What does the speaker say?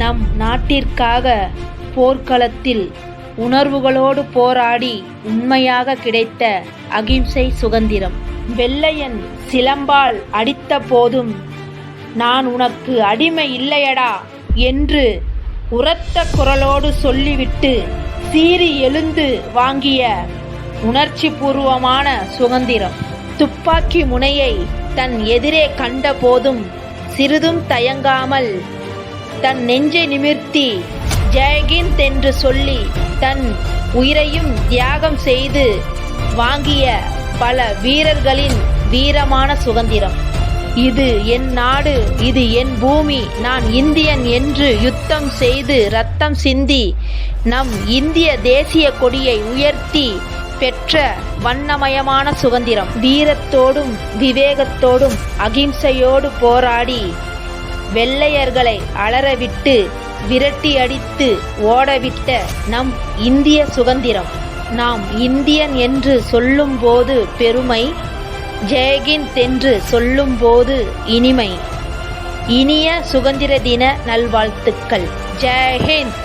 நம் நாட்டிற்காக போர்க்களத்தில் உணர்வுகளோடு போராடி உண்மையாக கிடைத்த அகிம்சை சுதந்திரம். வெள்ளையன் சிலம்பால் அடித்த போதும் நான் உனக்கு அடிமை இல்லையடா என்று உரத்த குரலோடு சொல்லிவிட்டு சீறி எழுந்து வாங்கிய உணர்ச்சி பூர்வமான சுதந்திரம். துப்பாக்கி முனையை தன் எதிரே கண்ட போதும் சிறிதும் தயங்காமல் தன் நெஞ்சை நிமிர்த்தி ஜெய்ஹிந்த் என்று சொல்லி தன் உயிரையும் தியாகம் செய்து வாங்கிய பல வீரர்களின் வீரமான சுதந்திரம். இது என் நாடு, இது என் பூமி, நான் இந்தியன் என்று யுத்தம் செய்து ரத்தம் சிந்தி நம் இந்திய தேசிய கொடியை உயர்த்தி பெற்ற வண்ணமயமான சுதந்திரம். வீரத்தோடும் விவேகத்தோடும் அகிம்சையோடு போராடி வெள்ளையர்களை அலறவிட்டு விரட்டி அடித்து ஓடவிட்ட நம் இந்திய சுதந்திரம். நாம் இந்தியன் என்று சொல்லும்போது பெருமை, ஜெய்ஹிந்த் என்று சொல்லும்போது இனிமை. இனிய சுதந்திர தின நல்வாழ்த்துக்கள். ஜெய்ஹிந்த்.